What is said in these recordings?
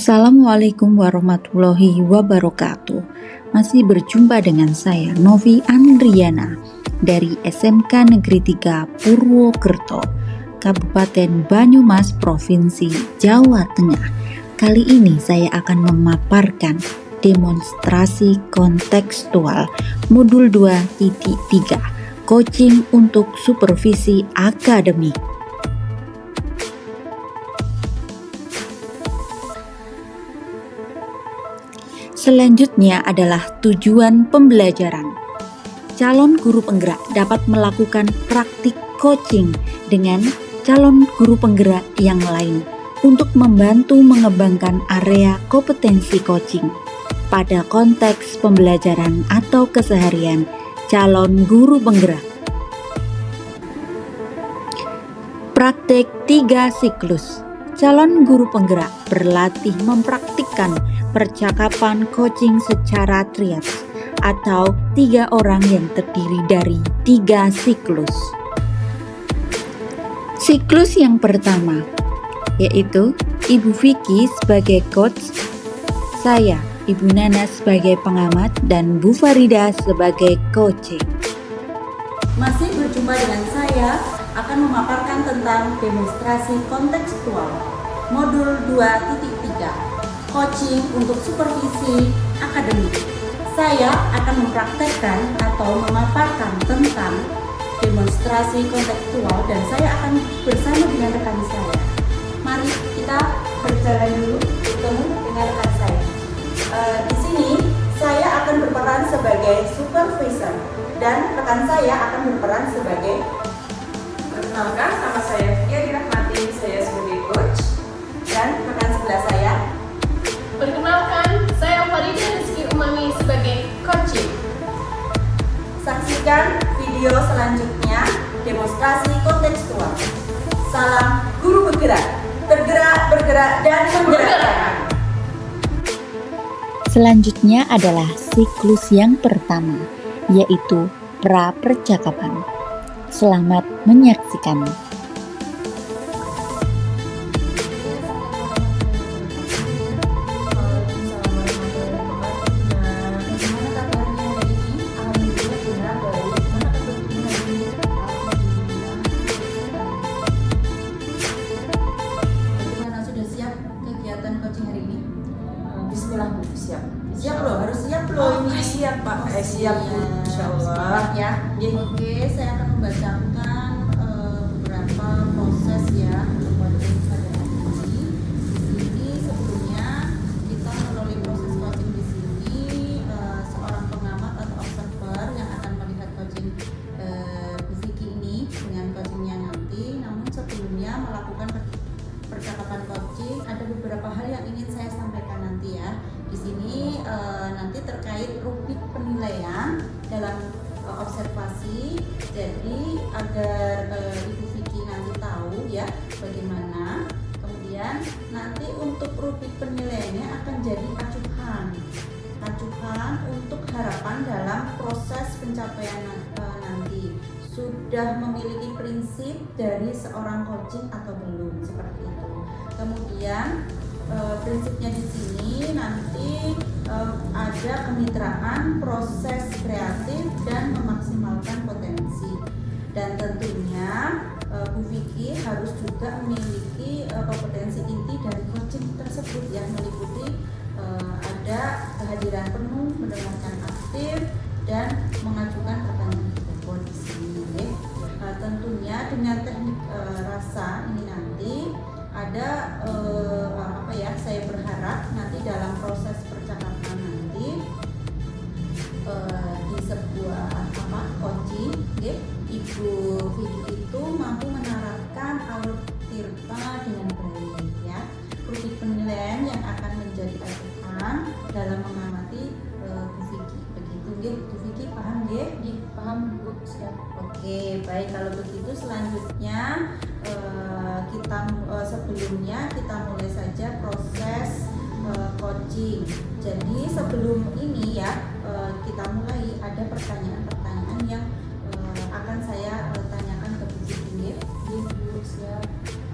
Assalamualaikum warahmatullahi wabarakatuh. Masih berjumpa dengan saya Novi Andriana dari SMK Negeri 3 Purwokerto, Kabupaten Banyumas, Provinsi Jawa Tengah. Kali ini saya akan memaparkan demonstrasi kontekstual modul 2.3 coaching untuk supervisi akademik. Selanjutnya adalah tujuan pembelajaran. Calon guru penggerak dapat melakukan praktik coaching dengan calon guru penggerak yang lain untuk membantu mengembangkan area kompetensi coaching pada konteks pembelajaran atau keseharian calon guru penggerak. Praktik 3 siklus. Calon guru penggerak berlatih mempraktikkan percakapan coaching secara triads atau 3 orang yang terdiri dari 3 siklus. Siklus yang pertama yaitu Ibu Vicky sebagai coach, saya Ibu Nana sebagai pengamat, dan Bu Farida sebagai coaching. Masih berjumpa dengan saya akan memaparkan tentang demonstrasi kontekstual modul 2.3 coaching untuk supervisi akademik. Saya akan mempraktekkan atau memaparkan tentang demonstrasi kontekstual dan saya akan bersama dengan rekan saya. Mari kita berjalan dulu bertemu dengan rekan saya. Di sini saya akan berperan sebagai supervisor dan rekan saya akan berperan sebagai. Perkenalkan, nama saya Vicky Rahmati, saya sebagai coach, dan rekan sebelah saya. Perkenalkan, saya Farida Rizky Umami sebagai coaching. Saksikan video selanjutnya, demonstrasi kontekstual. Salam guru bergerak, tergerak, bergerak, dan menggerakkan. Selanjutnya adalah siklus yang pertama, yaitu pra-percakapan. Selamat menyaksikan. Bagaimana, sudah siap kegiatan coaching hari ini? Bismillah, Bu. Siap. Siap loh, harus siap loh ini. Siap, Pak. Siap, Bu. Insyaallah. Ya. Oke, saya akan membacakan beberapa proses ya untuk coaching pada hari ini. Di sini sebelumnya kita melalui proses coaching di sini seorang pengamat atau observer yang akan melihat coaching Bu Vicky ini dengan coachingnya nanti. Namun sebelumnya melakukan percakapan coaching, ada beberapa hal yang ingin saya sampaikan nanti ya. Di sini nanti terkait rubrik penilaian dalam observasi. Jadi agar Ibu Vicky nanti tahu ya bagaimana. Kemudian nanti untuk rubrik penilaiannya akan jadi acuan untuk harapan dalam proses pencapaian nanti. Sudah memiliki prinsip dari seorang coaching atau belum, seperti itu. Kemudian prinsipnya di sini nanti ada kemitraan, proses kreatif, dan memaksimalkan potensi. Dan tentunya Bu Vicky harus juga memiliki kompetensi inti dari coaching tersebut yang meliputi ada kehadiran penuh, mendengarkan aktif, dan mengajukan pertanyaan telepon di sini. Tentunya dengan teknik rasa ini nanti ada saya berharap nanti dalam proses percakapan nanti di sebuah coaching, Ibu Vicky itu mampu menerapkan alur tirta dengan baik ya. Rubrik penilaian yang akan menjadi acuan dalam mengamati Bu Vicky. Begitu Bu Vicky, paham Paham, Bu? Siap. Oke, baik, kalau begitu selanjutnya sebelumnya kita mulai saja proses coaching. Jadi sebelum ini ya kita mulai, ada pertanyaan-pertanyaan yang akan saya tanyakan ke Bu Vicky. Bu, siap.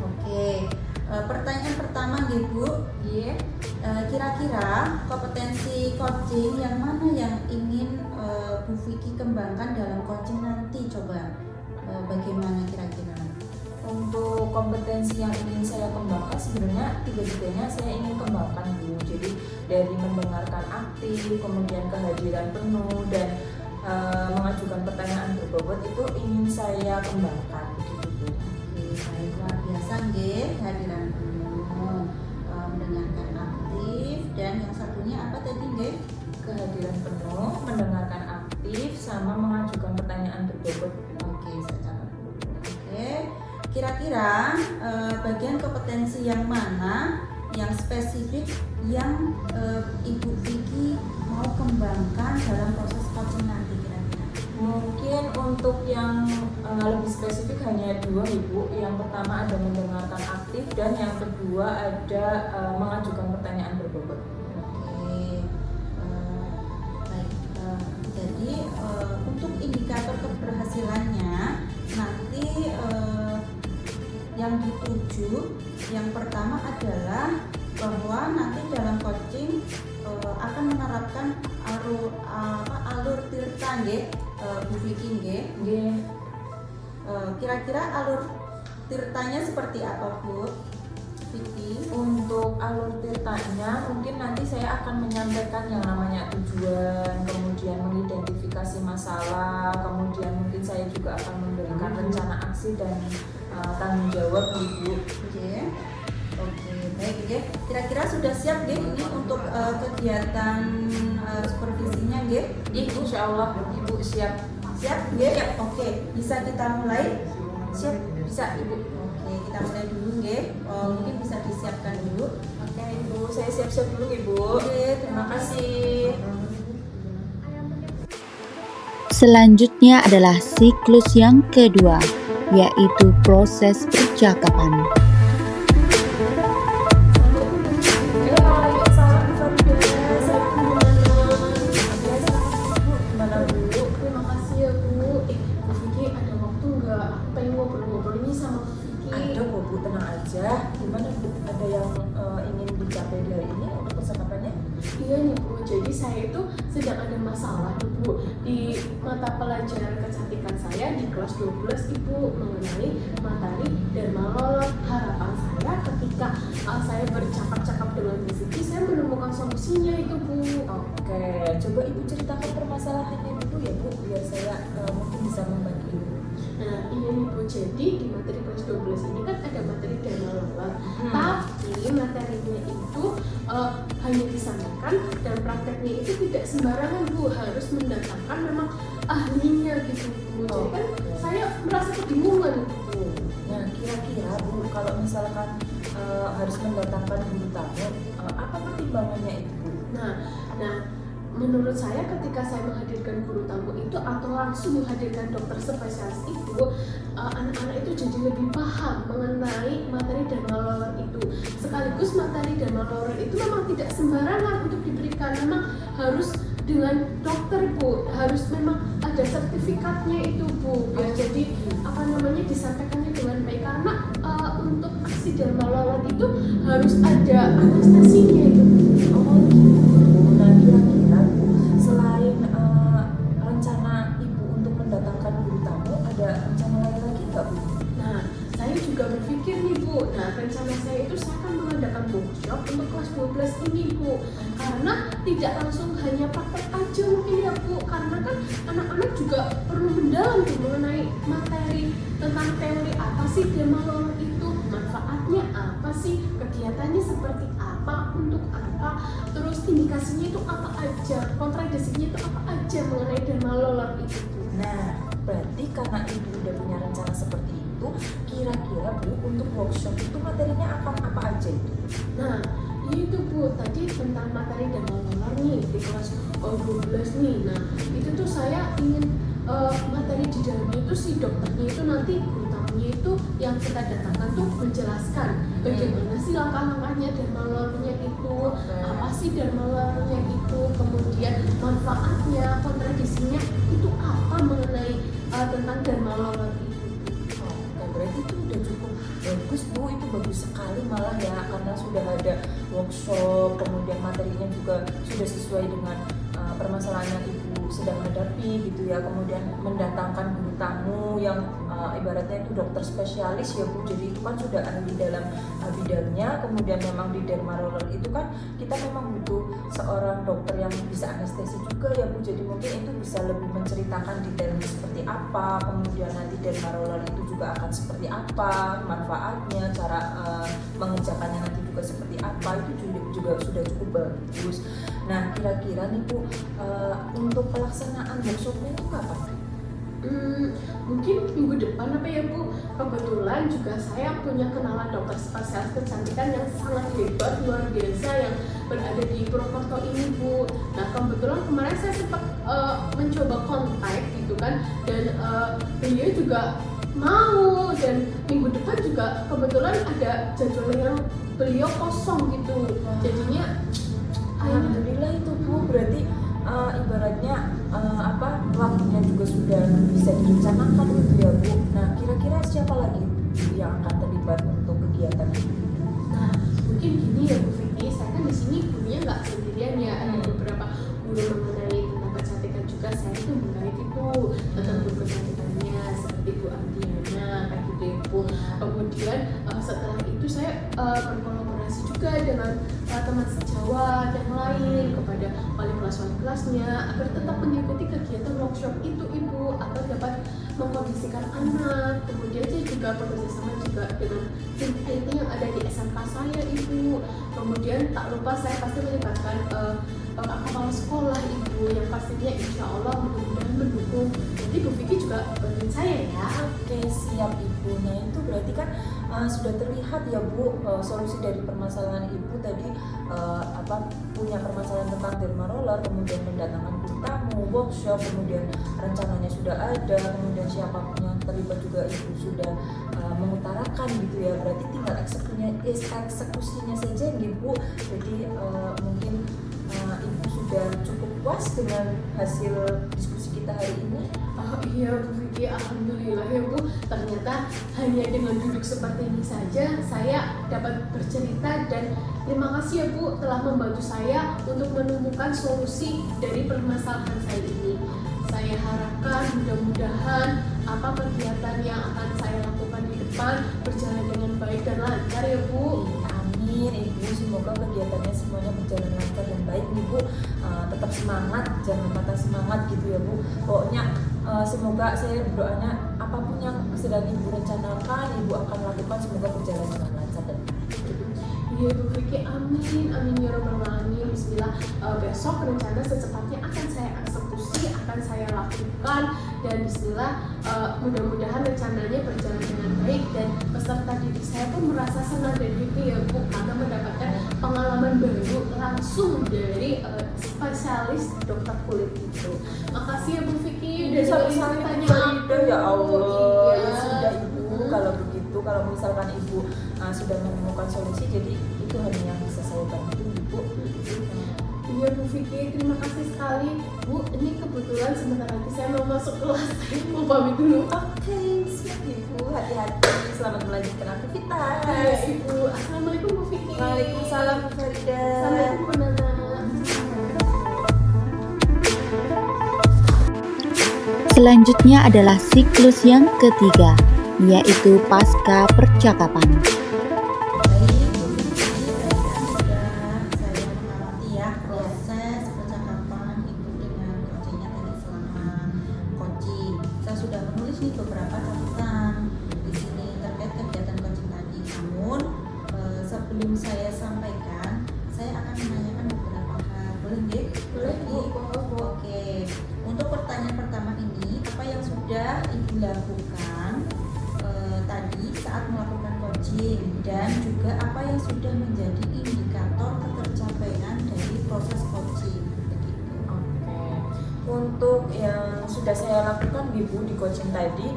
Oke, pertanyaan pertama Bu. Iya. Kira-kira kompetensi coaching yang mana yang ingin Bu Vicky kembangkan dalam coaching nanti? Coba bagaimana kira-kira? Untuk kompetensi yang ingin saya kembangkan sebenarnya tiga-tiganya saya ingin kembangkan Bu. Jadi dari mendengarkan aktif, kemudian kehadiran penuh dan mengajukan pertanyaan berbobot itu ingin saya kembangkan begitu Bu. Oke, baik, luar biasa nggih, kehadiran penuh, mendengarkan aktif, dan yang satunya apa tadi nggih? Kehadiran penuh, mendengarkan aktif, sama mengajukan pertanyaan berbobot. Oke, saya catat dulu. Oke, kira-kira bagian kompetensi yang mana yang spesifik yang Ibu Vicky mau kembangkan dalam proses coaching nanti kira-kira? Mungkin untuk yang lebih spesifik hanya dua Ibu. Yang pertama ada mendengarkan aktif dan yang kedua ada mengajukan pertanyaan berbobot. Oke, baik. Jadi untuk indikator keberhasilannya nanti yang dituju yang pertama adalah bahwa nanti dalam coaching akan menerapkan alur tirta nggih, Bu Vicky nggih. Nggih. Kira-kira alur tirtanya seperti apa Bu Vicky? Untuk alur tirtanya mungkin nanti saya akan menyampaikan yang namanya tujuan, kemudian mengidentifikasi masalah, kemudian mungkin saya juga akan memberikan rencana aksi dan tanggung jawab Ibu. Oke. Oke, baik nggih. Kira-kira sudah siap nggih ini untuk kegiatan supervisinya nggih? Insya Allah Ibu siap. Siap nggih? Oke, bisa kita mulai? Siap, bisa Ibu. Oke, kita mulai dulu nggih. Mungkin bisa disiapkan dulu. Oke Ibu, saya siap-siap dulu Ibu. Oke, terima kasih. Selanjutnya adalah siklus yang kedua, yaitu proses percakapan. Terima kasih ya Bu. Bu Vicky ada waktu nggak? Aku pengen ngobrol-ngobrol ini sama Bu Vicky. Ada kok Bu, tenang aja. Gimana Bu? Ada yang ingin dicapai dari ini untuk percakapannya? Iya nih Bu, jadi saya itu sedang ada masalah nih Bu di mata pelajaran kecantikan saya di kelas 12 Ibu mengenai materi Dharma Lola. Harapan saya ketika saya bercakap-cakap dengan Bu Vicky, saya menemukan solusinya itu Bu. Oke, coba Ibu ceritakan permasalahannya dulu ya Bu, biar saya mungkin bisa membantu Ibu. Nah ini nih Bu, jadi di materi kelas 12 ini kan ada materi Dharma Lola, tapi materinya itu hanya disampaikan dan prakteknya itu tidak sembarangan Bu, harus mendatangkan memang ahlinya gitu Bu. Jadi kan saya merasa kebingungan gitu Bu. Nah, kira-kira Bu, kalau misalkan harus mendatangkan guru tamu, apa pertimbangannya itu Bu? Nah, menurut saya ketika saya menghadirkan guru tamu itu atau langsung menghadirkan dokter spesialis itu, anak-anak itu jadi lebih paham mengenai materi Dharma Lola itu. Sekaligus materi Dharma Lola itu memang tidak sembarangan untuk diberikan, memang harus dengan dokter Bu, harus memang ada sertifikatnya itu Bu, biar jadi disampaikannya dengan baik, karena untuk aksi Dharma Lola itu harus ada atestasinya itu. Oh gitu. Nah, kira-kira Bu, selain rencana Ibu untuk mendatangkan guru tamu, ada rencana lain lagi nggak Bu? Nah, saya juga berpikir nih Bu, nah rencana saya itu saya akan mengadakan workshop untuk kelas 12 ini Bu, karena tidak langsung hanya praktek aja mungkin ya Bu, karena kan anak-anak juga perlu mendalam tuh mengenai materi tentang teori apa sih Dharma Lola itu, manfaatnya apa sih, kegiatannya seperti apa, untuk apa, terus indikasinya itu apa aja, kontradisinya itu apa aja mengenai Dharma Lola itu Bu. Nah, berarti karena Ibu udah punya rencana seperti itu, kira-kira Bu, untuk workshop itu materinya akan apa aja itu? Nah, itu Bu, tadi tentang materi Dharma Lola nih di kelas 12 nih. Nah, itu tuh saya ingin materi di dalamnya itu si dokternya itu nanti guru tamunya itu yang kita datangkan tuh menjelaskan bagaimana sih langkah-langkahnya Dharma Lola-nya itu, apa sih Dharma Lola-nya itu, kemudian manfaatnya, kontradisinya itu apa mengenai tentang Dharma Lola itu. Oke, berarti itu udah cukup bagus Bu, itu bagus sekali malah ya, karena sudah ada workshop, kemudian materinya juga sudah sesuai dengan permasalahan yang ibu sedang hadapi gitu ya, kemudian mendatangkan guru tamu yang ibaratnya itu dokter spesialis ya Bu, jadi itu kan sudah ahli dalam bidangnya. Kemudian memang di derma roller itu kan kita memang butuh seorang dokter yang bisa anestesi juga ya Bu, jadi mungkin itu bisa lebih menceritakan detailnya seperti apa, kemudian nanti derma roller itu juga akan seperti apa manfaatnya, cara mengerjakannya nanti juga seperti apa, itu juga sudah cukup bagus. Nah kira-kira nih Bu, untuk pelaksanaan workshopnya itu kapan? Mungkin minggu depan apa ya Bu? Kebetulan juga saya punya kenalan dokter spesialis kecantikan yang sangat hebat, luar biasa, yang berada di Purwokerto ini Bu. Nah kebetulan kemarin saya sempat mencoba kontak gitu kan, dan beliau juga mau, dan minggu depan juga kebetulan ada jadwal yang beliau kosong gitu. Jadinya Alhamdulillah itu Bu, berarti ibaratnya waktunya juga sudah bisa direncanakan gitu ya Bu. Nah kira-kira siapa lagi yang akan terlibat untuk kegiatan ini? Nah, mungkin gini ya Bu Vicky, saya kan di sini gurunya nggak sendirian ya, ada beberapa guru mengenai tentang kecantikan juga. Saya itu mengenai itu tentang guru kecantikannya seperti Bu Andiana, Kak Depo. Kemudian setelah itu saya berkolaborasi juga dengan teman sejawat yang lain, kepada wali kelasnya agar tetap mengikuti kegiatan workshop itu Ibu, agar dapat mengkondisikan anak. Kemudian saya juga bekerjasama juga dengan tim IT yang ada di SMK saya Ibu. Kemudian tak lupa saya pasti melibatkan kepala sekolah Ibu, yang pastinya insya Allah mudah-mudahan mendukung. Jadi Bu Vicky juga bantuin saya ya. Oke siap Ibu. Nah itu berarti kan sudah terlihat ya Bu, solusi dari permasalahan Ibu tadi punya permasalahan tentang derma roller, kemudian mendatangkan guru tamu, workshop, kemudian rencananya sudah ada, kemudian siapapun yang terlibat juga Ibu sudah mengutarakan gitu ya. Berarti tinggal eksekusinya saja nih Bu. Jadi mungkin Ibu sudah cukup puas dengan hasil diskusi kita hari ini. Oh iya Bu Vicky, alhamdulillah ya Bu. Ternyata hanya dengan duduk seperti ini saja saya dapat bercerita, dan terima kasih ya Bu telah membantu saya untuk menemukan solusi dari permasalahan saya ini. Saya harapkan mudah-mudahan apa kegiatan yang akan saya lakukan di depan berjalan dengan baik dan lancar ya Bu. Amin Ibu, semoga kegiatannya semuanya berjalan lancar dan baik nih Bu. Tetap semangat, jangan patah semangat gitu ya Bu. Pokoknya semoga saya berdoanya apapun yang sedang Ibu rencanakan, Ibu akan lakukan, semoga berjalan dengan lancar dan baik. Iya Bu Vicky, amin, amin ya robbal alamin. Bismillah. Besok rencana secepatnya akan saya eksekusi, akan saya lakukan, dan Bismillah mudah-mudahan rencananya berjalan dengan baik, dan peserta didik saya pun merasa senang dan happy ya Bu, karena mendapatkan pengalaman baru langsung dari spesialis dokter kulit itu. Makasih ya Bu Vicky udah jawab ceritanya aku. Ya Allah, Iya. ya sudah Ibu. Kalau begitu, kalau misalkan Ibu sudah menemukan solusi, jadi itu hanya yang bisa saya bantu Ibu. Iya Bu Vicky, terima kasih sekali Bu. Ini kebetulan sebentar lagi saya mau masuk kelas, saya mau pamit dulu. Oke, siap Ibu. Hati-hati, selamat melanjutkan aktivitas. Iya Ibu. Assalamualaikum Bu Vicky. Waalaikumsalam Bu Farida. Assalamualaikum Bu Nana. Selanjutnya adalah siklus yang ketiga, yaitu pasca percakapan. Baik, Bu Vicky, sudah saya mengamati ya proses percakapan Ibu dengan coachingnya tadi selama coaching. Saya sudah menulis nih beberapa catatan di sini terkait kegiatan coaching tadi. Namun sebelum saya sampaikan, saya akan menanyakan beberapa hal. Boleh nggih? Boleh, Bu. Oke. Untuk pertanyaan pertama ini, apa yang sudah Ibu lakukan tadi saat melakukan coaching, dan juga apa yang sudah menjadi indikator ketercapaian dari proses coaching? Begitu. Oke. Untuk yang sudah saya lakukan Ibu di coaching tadi,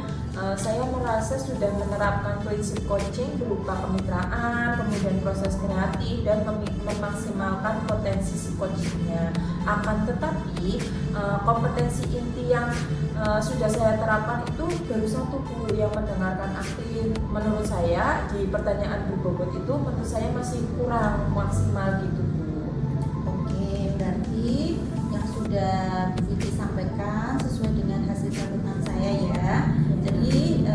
saya merasa sudah menerapkan prinsip coaching berupa kemitraan, kemudian proses kreatif, dan memaksimalkan potensi si coachingnya. Akan tetapi kompetensi inti yang sudah saya terapkan itu baru satu Bu, yang mendengarkan aktif. Menurut saya di pertanyaan Bu Bobot itu menurut saya masih kurang maksimal gitu Bu. Oke, berarti yang sudah Bu Vicky sampaikan sesuai dengan hasil catatan saya ya. Jadi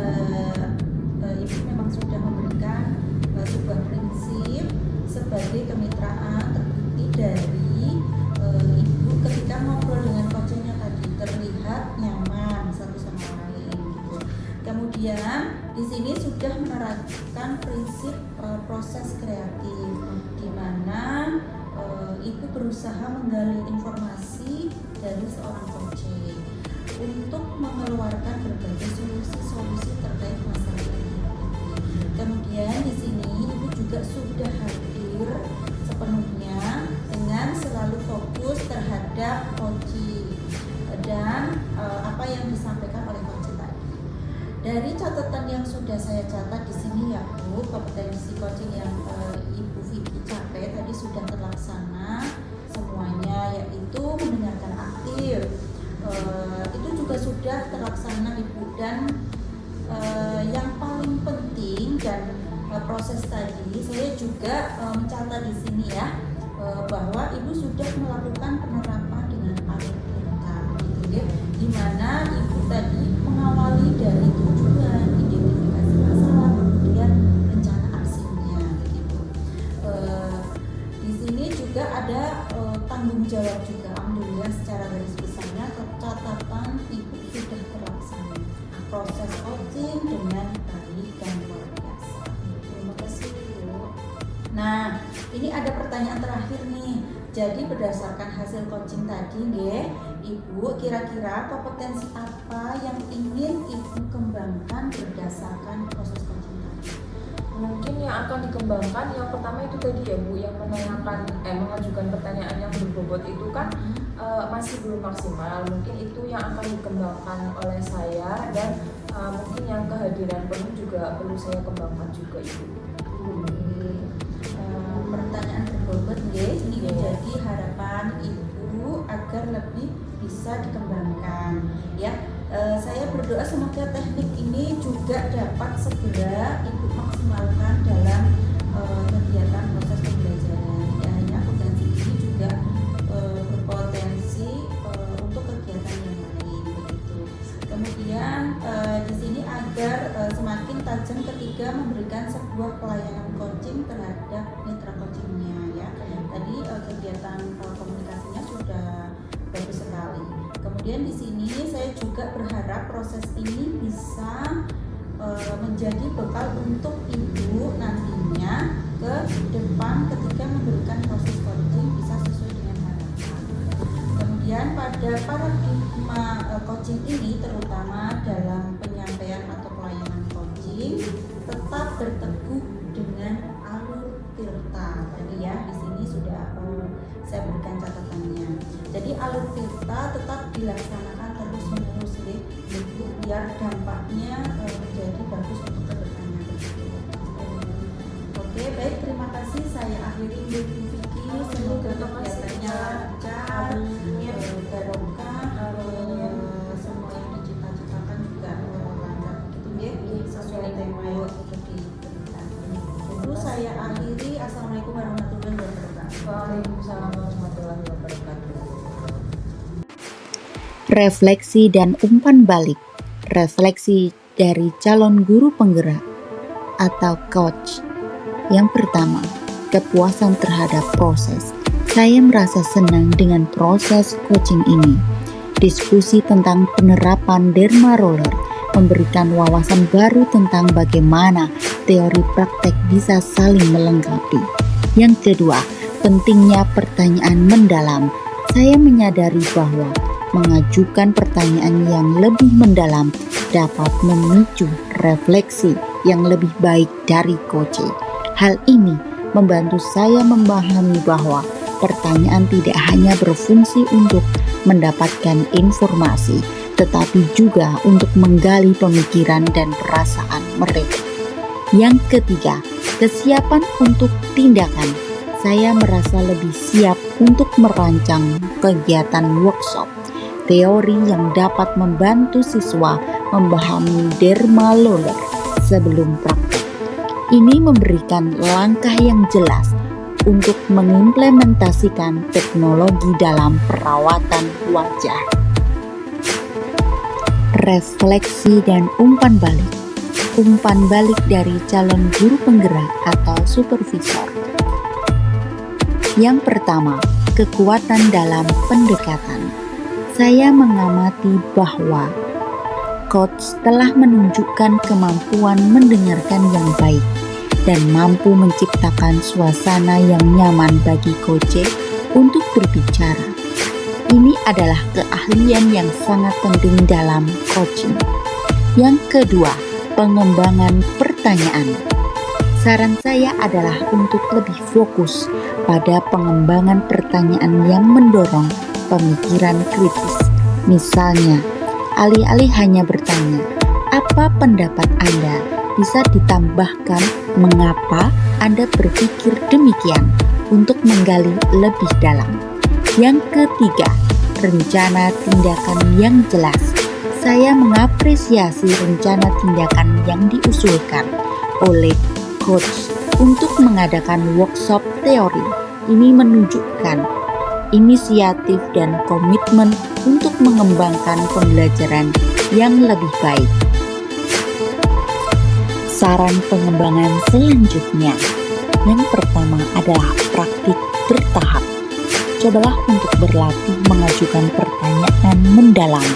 Ibu memang sudah memberikan sebuah prinsip sebagai kemitraan terbukti dari Ibu ketika ngobrol dengan coachnya tadi, terlihat nyaman satu sama lain gitu. Kemudian di sini sudah menerapkan prinsip proses kreatif, di mana Ibu berusaha menggali informasi dari seorang coaching untuk mengeluarkan berbagai solusi-solusi terkait masalah ini. Kemudian di sini Ibu juga sudah hadir sepenuhnya dengan selalu fokus terhadap coaching dan apa yang disampaikan oleh coaching tadi. Dari catatan yang sudah saya catat di sini ya Bu, kompetensi coaching yang Ibu Vicky capai tadi sudah terlaksana semuanya, yaitu mendengarkan aktif. Itu juga sudah terlaksana Ibu, dan yang paling penting dan proses tadi saya juga mencatat di sini ya, bahwa Ibu sudah melakukan penerapan dengan alur lengkap gitu ya, di mana Ibu tadi mengawali dari tujuan, identifikasi masalah, kemudian rencana aksinya gitu. Di sini juga ada tanggung jawab juga, alhamdulillah secara garis besarnya catatan Ibu sudah terlaksana proses coaching dengan baik dan luar biasa. Terima kasih Bu. Nah, ini ada pertanyaan terakhir nih. Jadi berdasarkan hasil coaching tadi Ibu, kira-kira kompetensi apa yang ingin Ibu kembangkan berdasarkan proses coaching tadi? Mungkin yang akan dikembangkan yang pertama itu tadi ya Bu, yang mengajukan pertanyaan yang berbobot itu kan masih belum maksimal. Mungkin itu yang akan dikembangkan oleh saya, dan mungkin yang kehadiran penuh juga perlu saya kembangkan juga Ibu. Pertanyaan berbobot ini menjadi harapan Ibu agar lebih bisa dikembangkan ya. Saya berdoa semoga teknik ini juga dapat segera Ibu maksimalkan dalam kegiatan proses pembelajaran. Tidak hanya potensi ini juga berpotensi untuk kegiatan yang lain begitu. Kemudian di sini agar semakin tajam ketika memberikan sebuah pelayanan coaching terhadap mitra coachingnya ya. Tadi kegiatan komunikasinya sudah bagus sekali. Kemudian di sini saya juga berharap proses ini bisa menjadi bekal untuk Ibu nantinya ke depan ketika memberikan proses coaching bisa sesuai dengan harapan. Kemudian pada paradigma coaching ini, terutama dalam penyampaian atau pelayanan coaching, tetap berteguh dengan alur tirta. Jadi ya di sini sudah saya berikan catatannya. Jadi alur tirta tetap dilaksanakan terus-menerus Ibu, biar dampaknya menjadi bagus untuk kedepannya. Oke, baik, terima kasih. Saya akhiri Ibu Vicky. Semoga kegiatannya lancar, barokah, semua yang dicita-citakan juga lancar begitu ya, sesuai tema yang sudah diberikan. Dulu saya akhiri. Assalamualaikum warahmatullahi wabarakatuh. Waalaikumsalam warahmatullahi wabarakatuh. Refleksi dan umpan balik. Refleksi dari calon guru penggerak atau coach. Yang pertama, kepuasan terhadap proses. Saya merasa senang dengan proses coaching ini. Diskusi tentang penerapan Dharma Roller memberikan wawasan baru tentang bagaimana teori praktek bisa saling melengkapi. Yang kedua, pentingnya pertanyaan mendalam. Saya menyadari bahwa mengajukan pertanyaan yang lebih mendalam dapat memicu refleksi yang lebih baik dari coaching. Hal ini membantu saya memahami bahwa pertanyaan tidak hanya berfungsi untuk mendapatkan informasi, tetapi juga untuk menggali pemikiran dan perasaan mereka. Yang ketiga, kesiapan untuk tindakan. Saya merasa lebih siap untuk merancang kegiatan workshop teori yang dapat membantu siswa memahami dermaloler sebelum praktek. Ini memberikan langkah yang jelas untuk mengimplementasikan teknologi dalam perawatan wajah. Refleksi dan umpan balik. Umpan balik dari calon guru penggerak atau supervisor. Yang pertama, kekuatan dalam pendekatan. Saya mengamati bahwa coach telah menunjukkan kemampuan mendengarkan yang baik dan mampu menciptakan suasana yang nyaman bagi coach untuk berbicara. Ini adalah keahlian yang sangat penting dalam coaching. Yang kedua, pengembangan pertanyaan. Saran saya adalah untuk lebih fokus pada pengembangan pertanyaan yang mendorong pemikiran kritis. Misalnya, alih-alih hanya bertanya, "Apa pendapat Anda?" bisa ditambahkan, "Mengapa Anda berpikir demikian?" untuk menggali lebih dalam. Yang ketiga, rencana tindakan yang jelas. Saya mengapresiasi rencana tindakan yang diusulkan oleh coach untuk mengadakan workshop teori. Ini menunjukkan inisiatif dan komitmen untuk mengembangkan pembelajaran yang lebih baik. Saran pengembangan selanjutnya. Yang pertama adalah praktik bertahap. Cobalah untuk berlatih mengajukan pertanyaan mendalam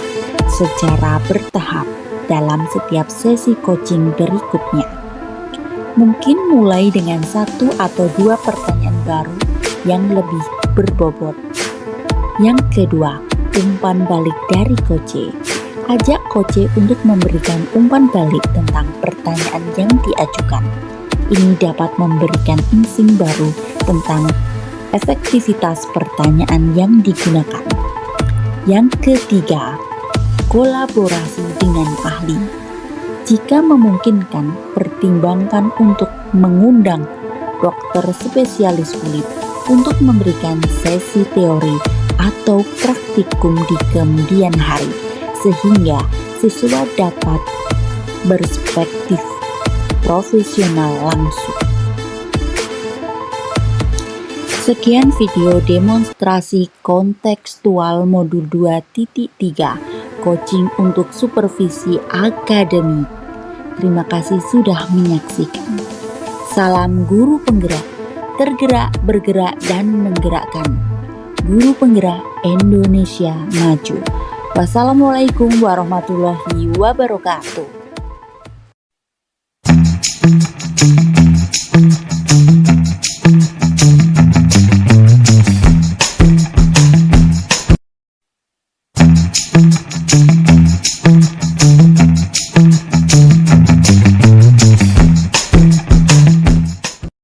secara bertahap dalam setiap sesi coaching berikutnya. Mungkin mulai dengan 1 atau 2 pertanyaan baru yang lebih berbobot. Yang kedua, umpan balik dari coach. Ajak coach untuk memberikan umpan balik tentang pertanyaan yang diajukan. Ini dapat memberikan insting baru tentang efektivitas pertanyaan yang digunakan. Yang ketiga, kolaborasi dengan ahli. Jika memungkinkan, pertimbangkan untuk mengundang dokter spesialis kulit untuk memberikan sesi teori atau praktikum di kemudian hari, sehingga siswa dapat berperspektif profesional langsung. Sekian video demonstrasi kontekstual modul 2.3 coaching untuk supervisi akademik. Terima kasih sudah menyaksikan. Salam guru penggerak, tergerak, bergerak, dan menggerakkan. Guru penggerak Indonesia maju. Wassalamualaikum warahmatullahi wabarakatuh.